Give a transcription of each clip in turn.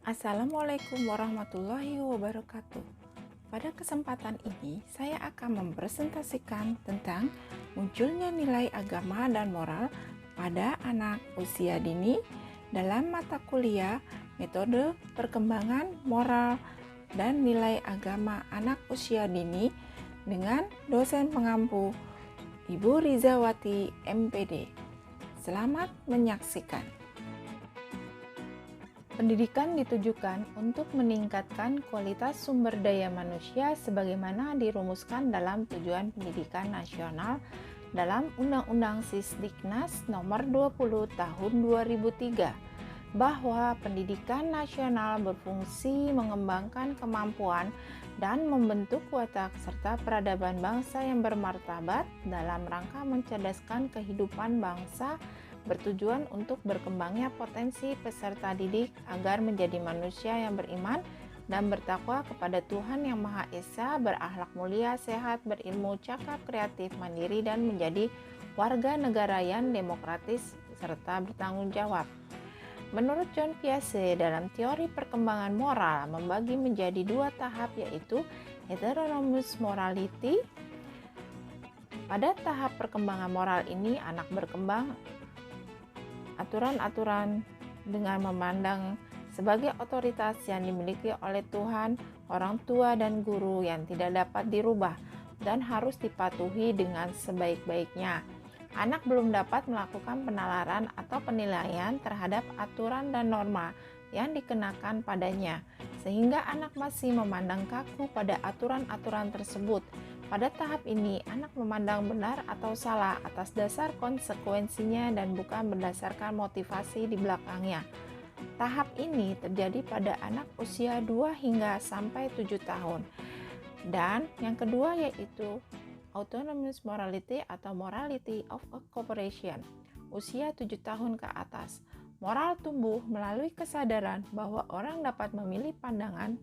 Assalamualaikum warahmatullahi wabarakatuh. Pada kesempatan ini, saya akan mempresentasikan tentang munculnya nilai agama dan moral pada anak usia dini dalam mata kuliah metode perkembangan moral dan nilai agama anak usia dini dengan dosen pengampu Ibu Rizawati MPD. Selamat menyaksikan. Pendidikan ditujukan untuk meningkatkan kualitas sumber daya manusia sebagaimana dirumuskan dalam Tujuan Pendidikan Nasional dalam Undang-Undang Sisdiknas Nomor 20 Tahun 2003, bahwa pendidikan nasional berfungsi mengembangkan kemampuan dan membentuk watak serta peradaban bangsa yang bermartabat dalam rangka mencerdaskan kehidupan bangsa, bertujuan untuk berkembangnya potensi peserta didik agar menjadi manusia yang beriman dan bertakwa kepada Tuhan Yang Maha Esa, berakhlak mulia, sehat, berilmu, cakap, kreatif, mandiri, dan menjadi warga negara yang demokratis serta bertanggung jawab. Menurut John Piaget, dalam teori perkembangan moral membagi menjadi dua tahap, yaitu heteronomous morality. Pada tahap perkembangan moral ini, anak berkembang aturan-aturan dengan memandang sebagai otoritas yang dimiliki oleh Tuhan, orang tua, dan guru yang tidak dapat dirubah dan harus dipatuhi dengan sebaik-baiknya. Anak belum dapat melakukan penalaran atau penilaian terhadap aturan dan norma yang dikenakan padanya, sehingga anak masih memandang kaku pada aturan-aturan tersebut. Pada tahap ini, anak memandang benar atau salah atas dasar konsekuensinya dan bukan berdasarkan motivasi di belakangnya. Tahap ini terjadi pada anak usia 2 hingga sampai 7 tahun. Dan yang kedua yaitu autonomous morality atau morality of a corporation, usia 7 tahun ke atas. Moral tumbuh melalui kesadaran bahwa orang dapat memilih pandangan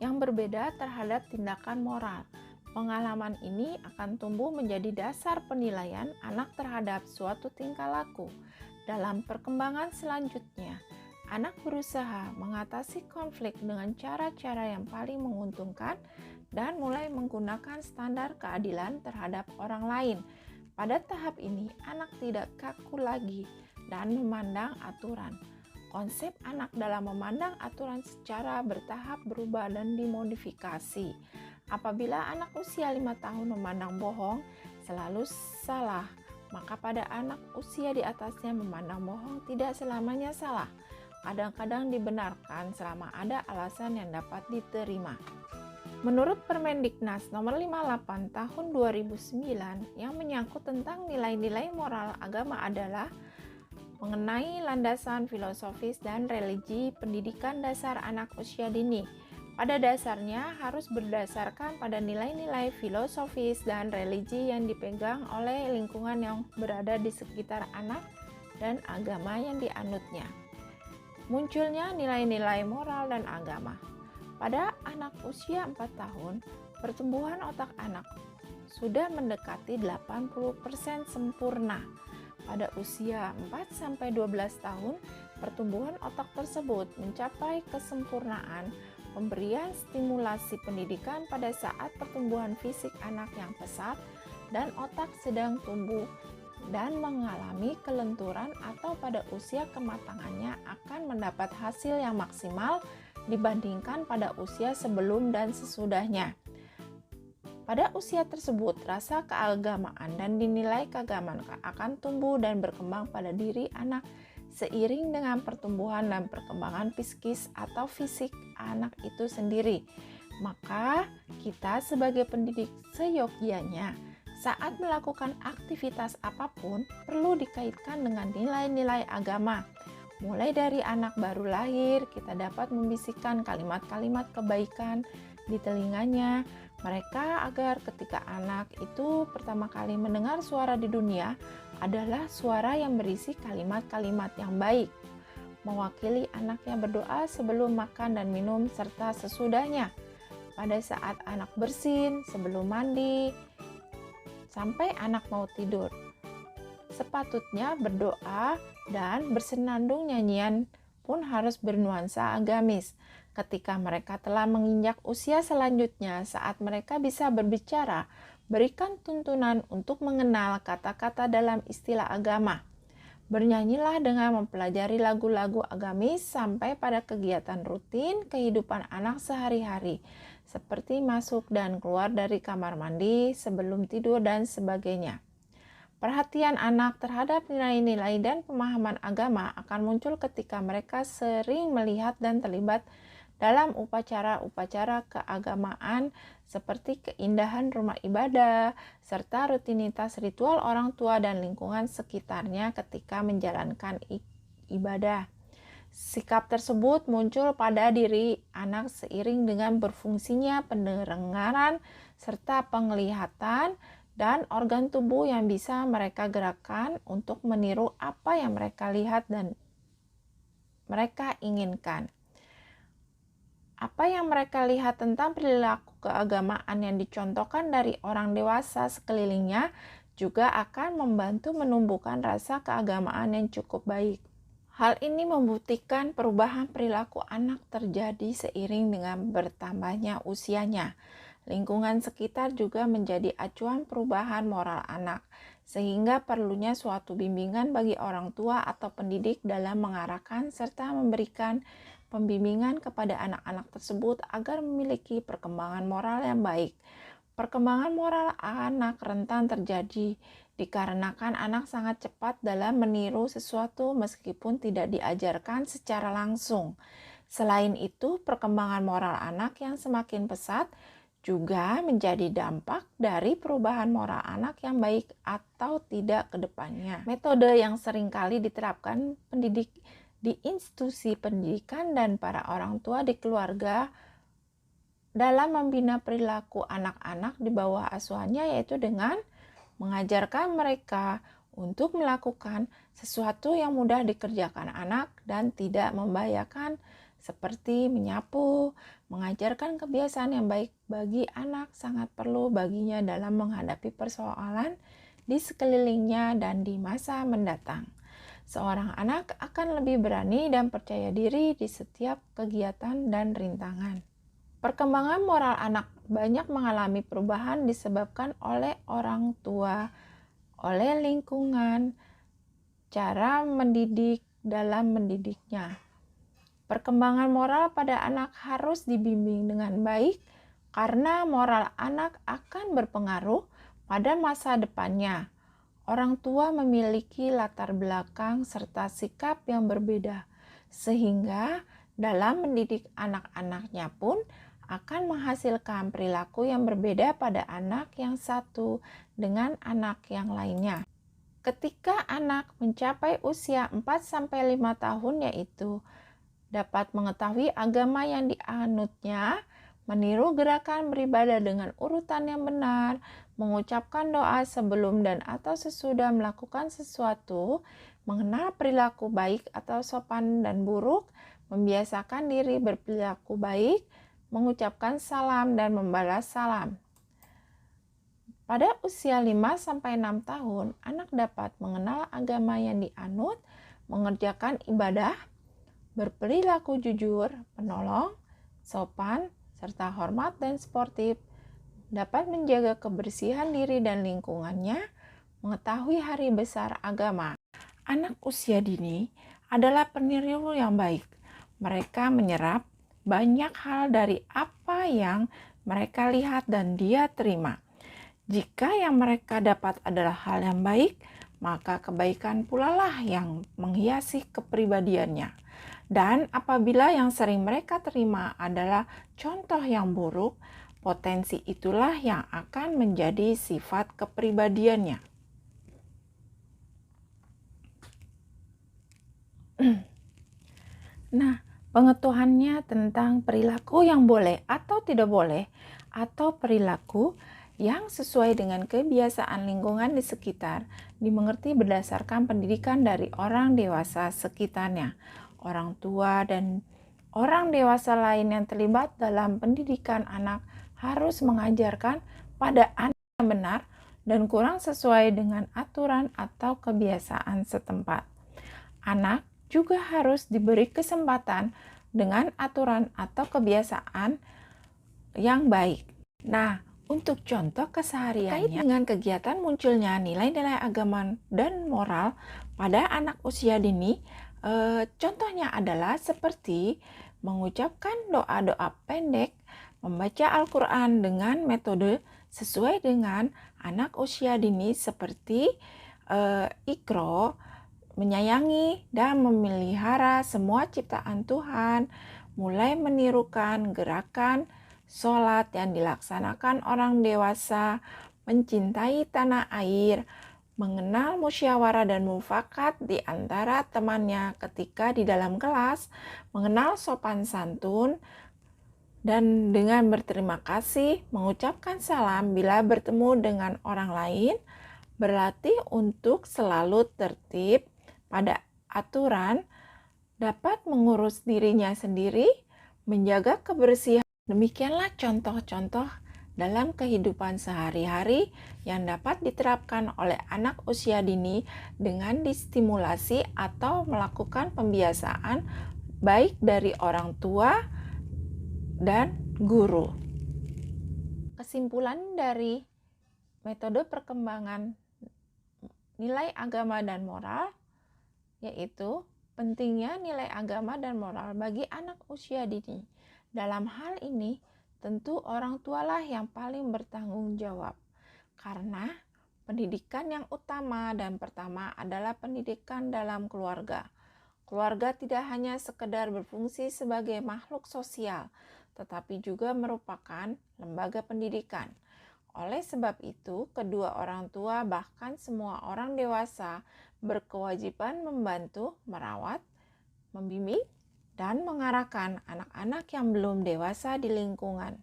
yang berbeda terhadap tindakan moral. Pengalaman ini akan tumbuh menjadi dasar penilaian anak terhadap suatu tingkah laku. Dalam perkembangan selanjutnya, anak berusaha mengatasi konflik dengan cara-cara yang paling menguntungkan dan mulai menggunakan standar keadilan terhadap orang lain. Pada tahap ini, anak tidak kaku lagi dan memandang aturan. Konsep anak dalam memandang aturan secara bertahap berubah dan dimodifikasi. Apabila anak usia 5 tahun memandang bohong selalu salah, maka pada anak usia di atasnya memandang bohong tidak selamanya salah. Kadang-kadang dibenarkan selama ada alasan yang dapat diterima. Menurut Permendiknas Nomor 58 Tahun 2009 yang menyangkut tentang nilai-nilai moral agama adalah mengenai landasan filosofis dan religi pendidikan dasar anak usia dini. Pada dasarnya harus berdasarkan pada nilai-nilai filosofis dan religi yang dipegang oleh lingkungan yang berada di sekitar anak dan agama yang dianutnya. Munculnya nilai-nilai moral dan agama. Pada anak usia 4 tahun, pertumbuhan otak anak sudah mendekati 80% sempurna. Pada usia 4-12 tahun, pertumbuhan otak tersebut mencapai kesempurnaan. Pemberian stimulasi pendidikan pada saat pertumbuhan fisik anak yang pesat dan otak sedang tumbuh dan mengalami kelenturan atau pada usia kematangannya akan mendapat hasil yang maksimal dibandingkan pada usia sebelum dan sesudahnya. Pada usia tersebut, rasa keagamaan dan dinilai keagamaan akan tumbuh dan berkembang pada diri anak seiring dengan pertumbuhan dan perkembangan psikis atau fisik anak itu sendiri. Maka kita sebagai pendidik seyogyanya saat melakukan aktivitas apapun perlu dikaitkan dengan nilai-nilai agama. Mulai dari anak baru lahir, kita dapat membisikkan kalimat-kalimat kebaikan di telinganya mereka agar ketika anak itu pertama kali mendengar suara di dunia adalah suara yang berisi kalimat-kalimat yang baik, mewakili anaknya berdoa sebelum makan dan minum serta sesudahnya, pada saat anak bersin, sebelum mandi, sampai anak mau tidur. Sepatutnya berdoa dan bersenandung nyanyian pun harus bernuansa agamis. Ketika mereka telah menginjak usia selanjutnya, saat mereka bisa berbicara, berikan tuntunan untuk mengenal kata-kata dalam istilah agama. Bernyanyilah dengan mempelajari lagu-lagu agamis sampai pada kegiatan rutin kehidupan anak sehari-hari, seperti masuk dan keluar dari kamar mandi, sebelum tidur, dan sebagainya. Perhatian anak terhadap nilai-nilai dan pemahaman agama akan muncul ketika mereka sering melihat dan terlibat dalam upacara-upacara keagamaan seperti keindahan rumah ibadah, serta rutinitas ritual orang tua dan lingkungan sekitarnya ketika menjalankan ibadah. Sikap tersebut muncul pada diri anak seiring dengan berfungsinya pendengaran serta penglihatan dan organ tubuh yang bisa mereka gerakkan untuk meniru apa yang mereka lihat dan mereka inginkan. Apa yang mereka lihat tentang perilaku keagamaan yang dicontohkan dari orang dewasa sekelilingnya juga akan membantu menumbuhkan rasa keagamaan yang cukup baik. Hal ini membuktikan perubahan perilaku anak terjadi seiring dengan bertambahnya usianya. Lingkungan sekitar juga menjadi acuan perubahan moral anak, sehingga perlunya suatu bimbingan bagi orang tua atau pendidik dalam mengarahkan serta memberikan pembimbingan kepada anak-anak tersebut agar memiliki perkembangan moral yang baik. Perkembangan moral anak rentan terjadi dikarenakan anak sangat cepat dalam meniru sesuatu meskipun tidak diajarkan secara langsung. Selain itu, perkembangan moral anak yang semakin pesat juga menjadi dampak dari perubahan moral anak yang baik atau tidak ke depannya. Metode yang seringkali diterapkan pendidik di institusi pendidikan dan para orang tua di keluarga dalam membina perilaku anak-anak di bawah asuhannya yaitu dengan mengajarkan mereka untuk melakukan sesuatu yang mudah dikerjakan anak dan tidak membahayakan seperti menyapu. Mengajarkan kebiasaan yang baik bagi anak sangat perlu baginya dalam menghadapi persoalan di sekelilingnya dan di masa mendatang. Seorang anak akan lebih berani dan percaya diri di setiap kegiatan dan rintangan. Perkembangan moral anak banyak mengalami perubahan disebabkan oleh orang tua, oleh lingkungan, cara mendidik dalam mendidiknya. Perkembangan moral pada anak harus dibimbing dengan baik karena moral anak akan berpengaruh pada masa depannya. Orang tua memiliki latar belakang serta sikap yang berbeda, sehingga dalam mendidik anak-anaknya pun akan menghasilkan perilaku yang berbeda pada anak yang satu dengan anak yang lainnya. Ketika anak mencapai usia 4-5 tahun yaitu dapat mengetahui agama yang dianutnya, meniru gerakan beribadah dengan urutan yang benar, mengucapkan doa sebelum dan atau sesudah melakukan sesuatu, mengenal perilaku baik atau sopan dan buruk, membiasakan diri berperilaku baik, mengucapkan salam dan membalas salam. Pada usia 5-6 tahun, anak dapat mengenal agama yang dianut, mengerjakan ibadah, berperilaku jujur, penolong, sopan, serta hormat dan sportif, dapat menjaga kebersihan diri dan lingkungannya, mengetahui hari besar agama. Anak usia dini adalah peniru yang baik. Mereka menyerap banyak hal dari apa yang mereka lihat dan dia terima. Jika yang mereka dapat adalah hal yang baik, maka kebaikan pula lah yang menghiasi kepribadiannya. Dan apabila yang sering mereka terima adalah contoh yang buruk, potensi itulah yang akan menjadi sifat kepribadiannya. Nah, pengetahuannya tentang perilaku yang boleh atau tidak boleh, atau perilaku yang sesuai dengan kebiasaan lingkungan di sekitar, dimengerti berdasarkan pendidikan dari orang dewasa sekitarnya. Orang tua dan orang dewasa lain yang terlibat dalam pendidikan anak harus mengajarkan pada anak yang benar dan kurang sesuai dengan aturan atau kebiasaan setempat. Anak juga harus diberi kesempatan dengan aturan atau kebiasaan yang baik. Nah, untuk contoh kesehariannya, terkait dengan kegiatan munculnya nilai-nilai agama dan moral pada anak usia dini, contohnya adalah seperti mengucapkan doa-doa pendek, membaca Al-Quran dengan metode sesuai dengan anak usia dini seperti Iqra, menyayangi dan memelihara semua ciptaan Tuhan, mulai menirukan gerakan sholat yang dilaksanakan orang dewasa, mencintai tanah air, mengenal musyawarah dan mufakat di antara temannya ketika di dalam kelas, mengenal sopan santun, dan dengan berterima kasih mengucapkan salam bila bertemu dengan orang lain, berlatih untuk selalu tertib pada aturan, dapat mengurus dirinya sendiri, menjaga kebersihan. Demikianlah contoh-contoh dalam kehidupan sehari-hari yang dapat diterapkan oleh anak usia dini dengan distimulasi atau melakukan pembiasaan baik dari orang tua dan guru. Kesimpulan dari metode perkembangan nilai agama dan moral yaitu pentingnya nilai agama dan moral bagi anak usia dini. Dalam hal ini, tentu orang tualah yang paling bertanggung jawab, karena pendidikan yang utama dan pertama adalah pendidikan dalam keluarga. Keluarga tidak hanya sekedar berfungsi sebagai makhluk sosial, tetapi juga merupakan lembaga pendidikan. Oleh sebab itu, kedua orang tua bahkan semua orang dewasa berkewajiban membantu, merawat, membimbing, dan mengarahkan anak-anak yang belum dewasa di lingkungan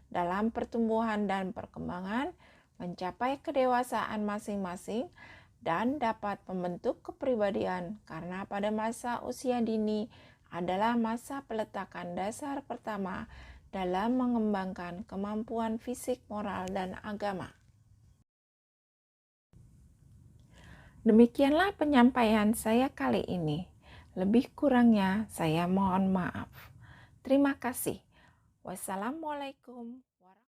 dalam pertumbuhan dan perkembangan, mencapai kedewasaan masing-masing, dan dapat membentuk kepribadian, karena pada masa usia dini adalah masa peletakan dasar pertama dalam mengembangkan kemampuan fisik, moral, dan agama. Demikianlah penyampaian saya kali ini. Lebih kurangnya saya mohon maaf. Terima kasih. Wassalamualaikum